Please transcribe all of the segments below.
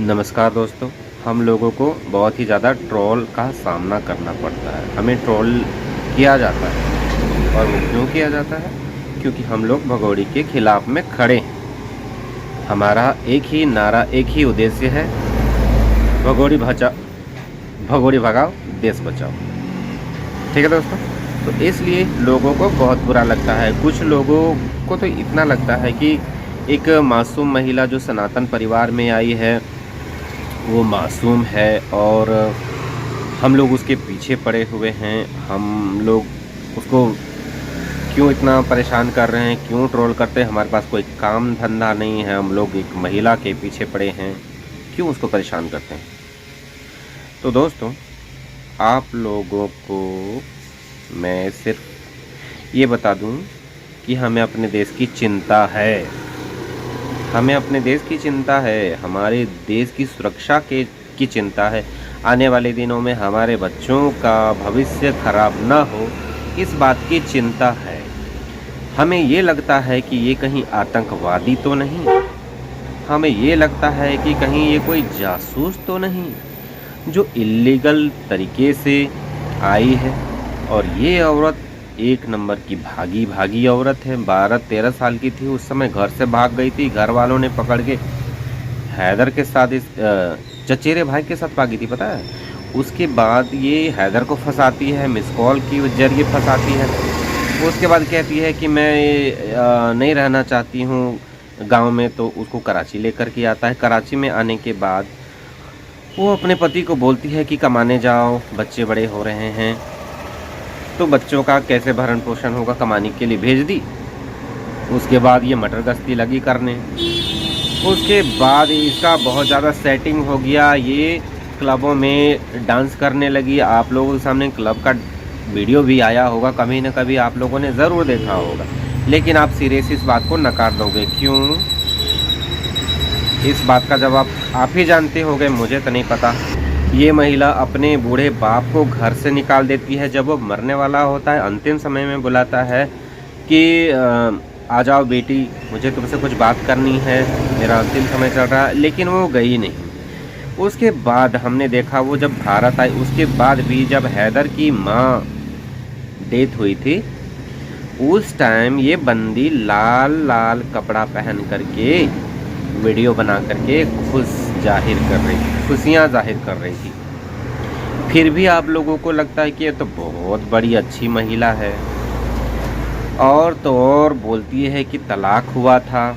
नमस्कार दोस्तों, हम लोगों को बहुत ही ज़्यादा ट्रोल का सामना करना पड़ता है। हमें ट्रोल किया जाता है और वो क्यों किया जाता है? क्योंकि हम लोग भगोड़े के खिलाफ में खड़े हैं। हमारा एक ही नारा, एक ही उद्देश्य है, भगोड़ी बचा भगोड़ी भगाओ, देश बचाओ। ठीक है दोस्तों? तो इसलिए लोगों को बहुत बुरा लगता है। कुछ लोगों को तो इतना लगता है कि एक मासूम महिला जो सनातन परिवार में आई है, वो मासूम है और हम लोग उसके पीछे पड़े हुए हैं। हम लोग उसको क्यों इतना परेशान कर रहे हैं, क्यों ट्रोल करते हैं? हमारे पास कोई काम धंधा नहीं है, हम लोग एक महिला के पीछे पड़े हैं, क्यों उसको परेशान करते हैं? तो दोस्तों, आप लोगों को मैं सिर्फ ये बता दूं कि हमें अपने देश की चिंता है। हमें अपने देश की चिंता है, हमारे देश की सुरक्षा की चिंता है। आने वाले दिनों में हमारे बच्चों का भविष्य खराब ना हो, इस बात की चिंता है। हमें ये लगता है कि ये कहीं आतंकवादी तो नहीं, हमें ये लगता है कि कहीं ये कोई जासूस तो नहीं, जो इल्लीगल तरीके से आई है। और ये औरत एक नंबर की भागी औरत है। 12-13 साल की थी, उस समय घर से भाग गई थी। घर वालों ने पकड़ के हैदर के साथ चचेरे भाई के साथ भागी थी, पता है? उसके बाद ये हैदर को फंसाती है, मिस कॉल के जरिए फंसाती है। उसके बाद कहती है कि मैं नहीं रहना चाहती हूँ गांव में, तो उसको कराची लेकर के आता है। कराची में आने के बाद वो अपने पति को बोलती है कि कमाने जाओ, बच्चे बड़े हो रहे हैं, तो बच्चों का कैसे भरण पोषण होगा, कमाने के लिए भेज दी। उसके बाद ये मटर गश्ती लगी करने। उसके बाद इसका बहुत ज़्यादा सेटिंग हो गया, ये क्लबों में डांस करने लगी। आप लोगों के सामने क्लब का वीडियो भी आया होगा, कभी न कभी आप लोगों ने ज़रूर देखा होगा, लेकिन आप सिरे से इस बात को नकार दोगे। क्यों? इस बात का जवाब आप ही जानते होंगे, मुझे तो नहीं पता। ये महिला अपने बूढ़े बाप को घर से निकाल देती है। जब वो मरने वाला होता है, अंतिम समय में बुलाता है कि आ जाओ बेटी, मुझे तुमसे कुछ बात करनी है, मेरा अंतिम समय चल रहा है, लेकिन वो गई नहीं। उसके बाद हमने देखा, वो जब भारत आई, उसके बाद भी जब हैदर की माँ डेथ हुई थी, उस टाइम ये बंदी लाल लाल कपड़ा पहन करके वीडियो बना करके खुशियाँ जाहिर कर रही थी। फिर भी आप लोगों को लगता है कि ये तो बहुत बड़ी अच्छी महिला है। और तो और बोलती है कि तलाक हुआ था,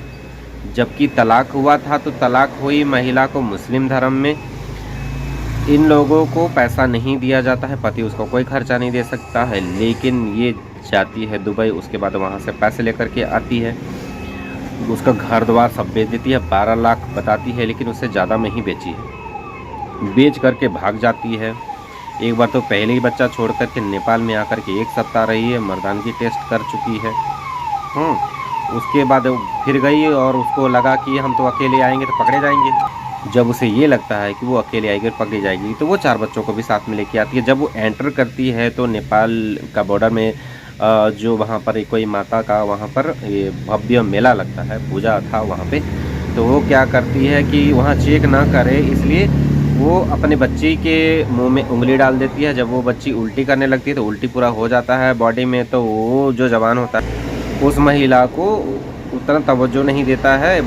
जबकि तलाक हुआ था तो तलाक हुई महिला को मुस्लिम धर्म में इन लोगों को पैसा नहीं दिया जाता है, पति उसको कोई खर्चा नहीं दे सकता है, लेकिन ये जाती है दुबई, उसके बाद वहाँ से पैसे लेकर के आती है, उसका घर द्वार सब बेच देती है। 12 लाख बताती है, लेकिन उससे ज़्यादा में ही बेची है। बेच करके भाग जाती है। एक बार तो पहले ही बच्चा छोड़ करके नेपाल में आकर के 1 सप्ताह रही है, मर्दानगी टेस्ट कर चुकी है। उसके बाद फिर गई और उसको लगा कि हम तो अकेले आएंगे तो पकड़े जाएंगे। जब उसे ये लगता है कि वो अकेले आएगी और पकड़ी जाएगी, तो वो 4 बच्चों को भी साथ में लेके आती है। जब वो एंटर करती है तो नेपाल का बॉर्डर में जो वहाँ पर कोई माता का वहाँ पर ये भव्य मेला लगता है, पूजा था वहाँ पे, तो वो क्या करती है कि वहाँ चेक ना करे, इसलिए वो अपने बच्ची के मुंह में उंगली डाल देती है। जब वो बच्ची उल्टी करने लगती है तो उल्टी पूरा हो जाता है बॉडी में, तो वो जो जवान होता है उस महिला को उतना तवज्जो नहीं देता है,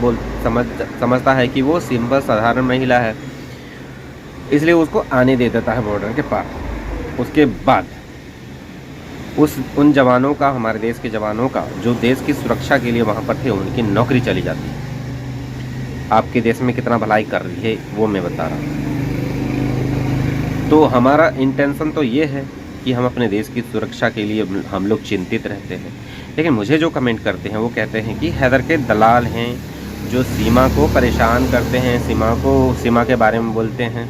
समझता है कि वो सिंपल साधारण महिला है, इसलिए उसको आने दे देता है बॉर्डर के पार। उसके बाद उन जवानों का, हमारे देश के जवानों का, जो देश की सुरक्षा के लिए वहाँ पर थे, उनकी नौकरी चली जाती है। आपके देश में कितना भलाई कर रही है वो मैं बता रहा हूँ। तो हमारा इंटेंशन तो ये है कि हम अपने देश की सुरक्षा के लिए हम लोग चिंतित रहते हैं, लेकिन मुझे जो कमेंट करते हैं वो कहते हैं कि हैदर के दलाल हैं, जो सीमा को परेशान करते हैं, सीमा के बारे में बोलते हैं।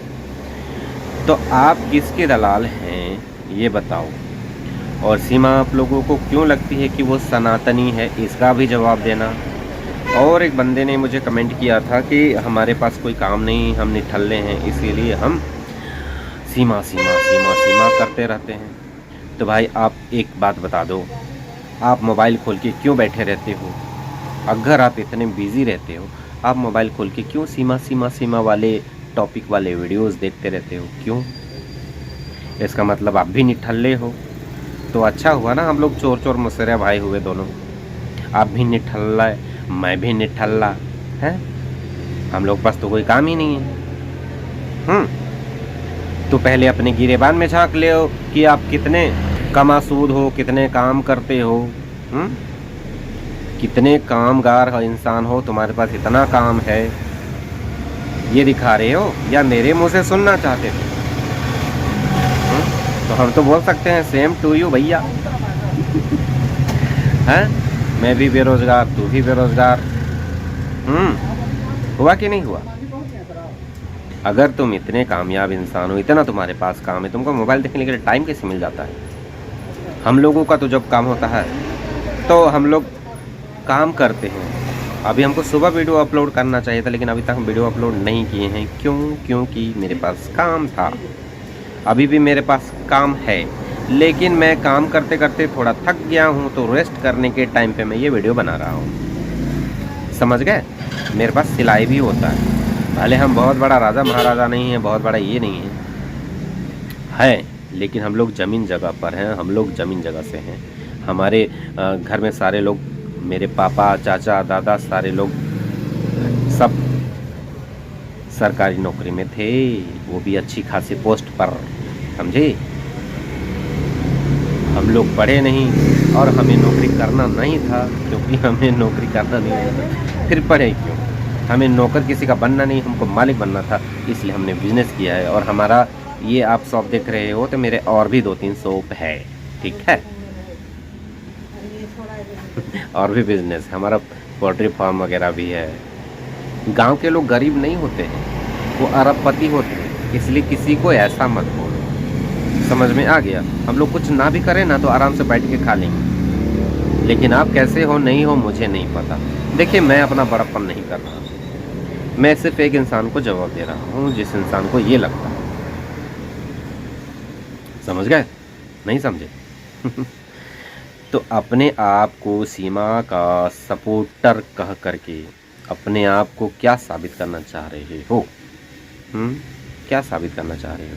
तो आप किसके दलाल हैं ये बताओ, और सीमा आप लोगों को क्यों लगती है कि वो सनातनी है, इसका भी जवाब देना। और एक बंदे ने मुझे कमेंट किया था कि हमारे पास कोई काम नहीं, हम निठल्ले हैं, इसीलिए हम सीमा करते रहते हैं। तो भाई आप एक बात बता दो, आप मोबाइल खोल के क्यों बैठे रहते हो? अगर आप इतने बिज़ी रहते हो आप मोबाइल खोल के क्यों सीमा वाले टॉपिक वाले वीडियोस देखते रहते हो? क्यों? इसका मतलब आप भी निठल्ले हो। तो अच्छा हुआ ना हम लोग चोर मुसरिया भाई हुए दोनों। आप भी निठल्ला, मैं भी निठल्ला है। हम लोग पास तो कोई काम ही नहीं है। तो पहले अपने गिरेबान में झांक ले हो कि आप कितने कमासूद हो, कितने काम करते हो। कितने कामगार इंसान हो, तुम्हारे पास इतना काम है, ये दिखा रहे हो या मेरे मुंह से सुनना चाहते थे? तो हम तो बोल सकते हैं सेम टू यू भैया। हैं? मैं भी बेरोजगार, तू भी बेरोजगार। हुआ कि नहीं हुआ? अगर तुम इतने कामयाब इंसान हो, इतना तुम्हारे पास काम है, तुमको मोबाइल देखने के लिए टाइम कैसे मिल जाता है? हम लोगों का तो जब काम होता है तो हम लोग काम करते हैं। अभी हमको सुबह वीडियो अपलोड करना चाहिए था, लेकिन अभी तक हम वीडियो अपलोड नहीं किए हैं। क्यों? क्योंकि मेरे पास काम था। अभी भी मेरे पास काम है, लेकिन मैं काम करते करते थोड़ा थक गया हूँ, तो रेस्ट करने के टाइम पे मैं ये वीडियो बना रहा हूँ। समझ गए? मेरे पास सिलाई भी होता है। भले हम बहुत बड़ा राजा महाराजा नहीं है, बहुत बड़ा ये नहीं है, लेकिन हम लोग ज़मीन जगह पर हैं। हम लोग ज़मीन जगह से हैं। हमारे घर में सारे लोग, मेरे पापा, चाचा, दादा, सारे लोग सब सरकारी नौकरी में थे, वो भी अच्छी खासी पोस्ट पर। समझे? हम लोग पढ़े नहीं और हमें नौकरी करना नहीं था, क्योंकि हमें नौकरी करना नहीं था, फिर पढ़े क्यों? हमें नौकर किसी का बनना नहीं, हमको मालिक बनना था, इसलिए हमने बिजनेस किया है। और हमारा ये आप शॉप देख रहे हो, तो मेरे और भी 2-3 शॉप है, ठीक है। और भी बिजनेस, हमारा पोल्ट्री फार्म वगैरह भी है। गांव के लोग गरीब नहीं होते हैं, वो अरबपति होते हैं, इसलिए किसी को ऐसा मत बोलो। समझ में आ गया? हम लोग कुछ ना भी करें ना, तो आराम से बैठ के खा लेंगे। लेकिन आप कैसे हो नहीं हो मुझे नहीं पता। देखिए, मैं अपना बड़प्पन नहीं कर रहा, मैं सिर्फ एक इंसान को जवाब दे रहा हूँ, जिस इंसान को ये लगता है। समझ गए? नहीं समझे? तो अपने आप को सीमा का सपोर्टर कह करके अपने आप को क्या साबित करना चाह रहे हो? क्या साबित करना चाह रहे हो?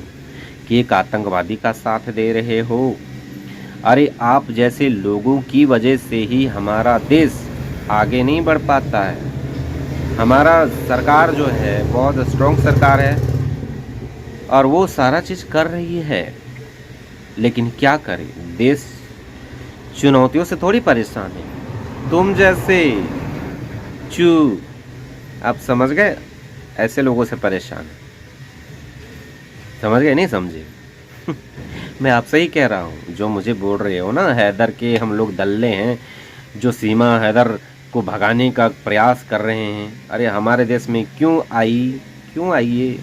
कि एक आतंकवादी का साथ दे रहे हो? अरे आप जैसे लोगों की वजह से ही हमारा देश आगे नहीं बढ़ पाता है। हमारा सरकार जो है बहुत स्ट्रॉन्ग सरकार है और वो सारा चीज़ कर रही है, लेकिन क्या करें, देश चुनौतियों से थोड़ी परेशान है। तुम जैसे आप समझ गए, ऐसे लोगों से परेशान है। समझ गए? नहीं समझे? मैं आपसे ही कह रहा हूँ, जो मुझे बोल रहे हो ना, हैदर के हम लोग दल्ले हैं, जो सीमा हैदर को भगाने का प्रयास कर रहे हैं। अरे हमारे देश में क्यों आई ये?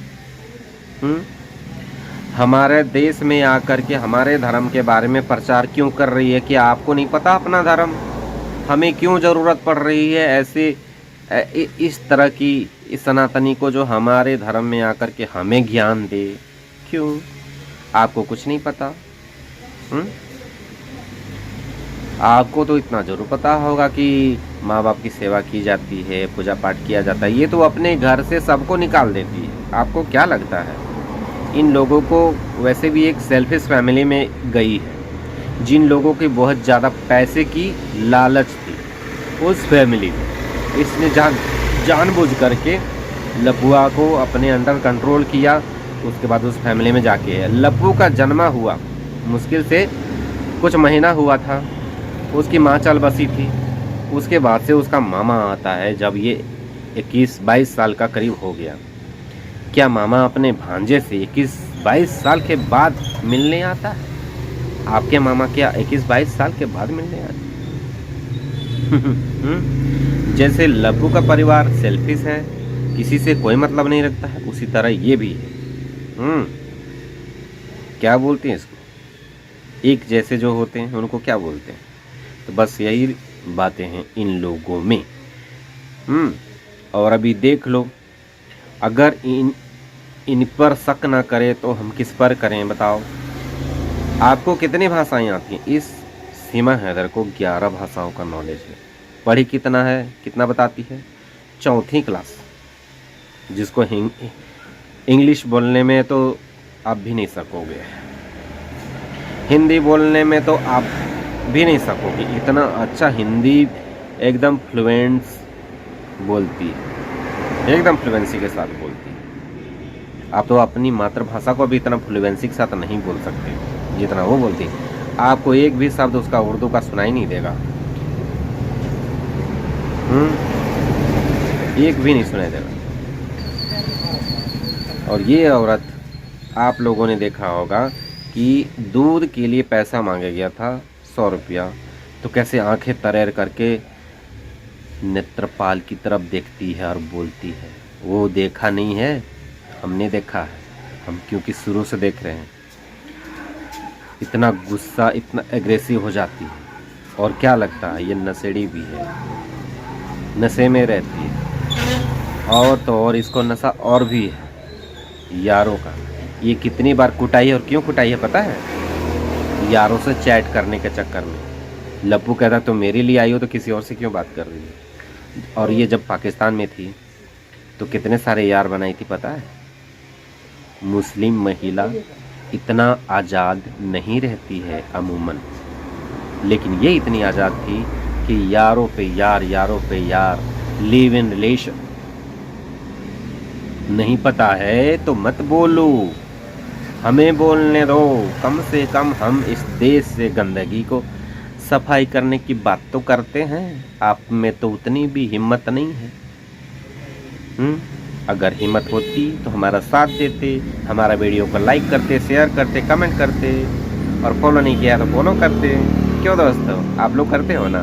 हमारे देश में आकर के हमारे धर्म के बारे में प्रचार क्यों कर रही है? कि आपको नहीं पता अपना धर्म? हमें क्यों ज़रूरत पड़ रही है ऐसे इस तरह की इस सनातनी को, जो हमारे धर्म में आकर के हमें ज्ञान दे? क्यों? आपको कुछ नहीं पता? आपको तो इतना जरूर पता होगा कि माँ बाप की सेवा की जाती है, पूजा पाठ किया जाता है। ये तो अपने घर से सबको निकाल देती है। आपको क्या लगता है? इन लोगों को वैसे भी एक सेल्फिश फैमिली में गई है, जिन लोगों की बहुत ज़्यादा पैसे की लालच थी उस फैमिली में। इसने जानबूझ करके लपुआ को अपने अंडर कंट्रोल किया। उसके बाद उस फैमिली में जाके लप्पू का जन्मा हुआ, मुश्किल से कुछ महीना हुआ था, उसकी माँ चल बसी थी। उसके बाद से उसका मामा आता है जब ये 21-22 साल का करीब हो गया। क्या मामा अपने भांजे से 21-22 साल के बाद मिलने आता है? आपके मामा क्या 21-22 साल के बाद मिलने आते? जैसे लप्पू का परिवार सेल्फिश है, किसी से कोई मतलब नहीं रखता है, उसी तरह ये भी है। क्या बोलते हैं इसको? एक जैसे जो होते हैं उनको क्या बोलते हैं? तो बस यही बातें हैं इन लोगों में। और अभी देख लो, अगर इन पर शक ना करें तो हम किस पर करें बताओ? आपको कितनी भाषाएं आती हैं? इस सीमा हैदर को 11 भाषाओं का नॉलेज है। पढ़ी कितना है, कितना बताती है? 4वीं क्लास। जिसको इंग्लिश बोलने में तो आप भी नहीं सकोगे, हिंदी बोलने में तो आप भी नहीं सकोगे। इतना अच्छा हिंदी एकदम फ्लुएंस बोलती है, एकदम फ्लुएंसी के साथ बोलती है। आप तो अपनी मातृभाषा को भी इतना फ्लुएंसी के साथ नहीं बोल सकते जितना वो बोलती है। आपको एक भी शब्द उसका उर्दू का सुनाई नहीं देगा, एक भी नहीं सुनाई देगा। और ये औरत आप लोगों ने देखा होगा कि दूध के लिए पैसा मांगा गया था 100 रुपया, तो कैसे आंखें तरेर करके नेत्रपाल की तरफ देखती है और बोलती है। वो देखा नहीं है, हमने देखा है, हम क्योंकि शुरू से देख रहे हैं। इतना गुस्सा, इतना एग्रेसिव हो जाती है। और क्या लगता है ये नशेड़ी भी है, नशे में रहती है। और तो और इसको नशा और भी है यारों का। ये कितनी बार कुटाई है और क्यों कुटाई है पता है? यारों से चैट करने के चक्कर में। लप्पू कहता तो मेरे लिए आई हो तो किसी और से क्यों बात कर रही है। और ये जब पाकिस्तान में थी तो कितने सारे यार बनाई थी पता है? मुस्लिम महिला इतना आज़ाद नहीं रहती है अमूमन, लेकिन ये इतनी आज़ाद थी कि यारों पे यार, यारों पे यार, लिव इन रिलेशन। नहीं पता है तो मत बोलो, हमें बोलने दो। कम से कम हम इस देश से गंदगी को सफाई करने की बात तो करते हैं। आप में तो उतनी भी हिम्मत नहीं है। अगर हिम्मत होती तो हमारा साथ देते, हमारा वीडियो को लाइक करते, शेयर करते, कमेंट करते, और फॉलो नहीं किया तो फॉलो करते। क्यों दोस्तों, आप लोग करते हो ना?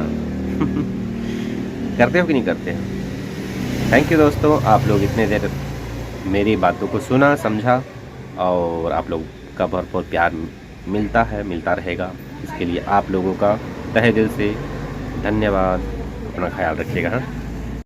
करते हो कि नहीं करते हो? थैंक यू दोस्तों, आप लोग इतने देर मेरी बातों को सुना, समझा, और आप लोग का भरपूर प्यार मिलता है, मिलता रहेगा। इसके लिए आप लोगों का तहे दिल से धन्यवाद। अपना ख्याल रखिएगा। हाँ।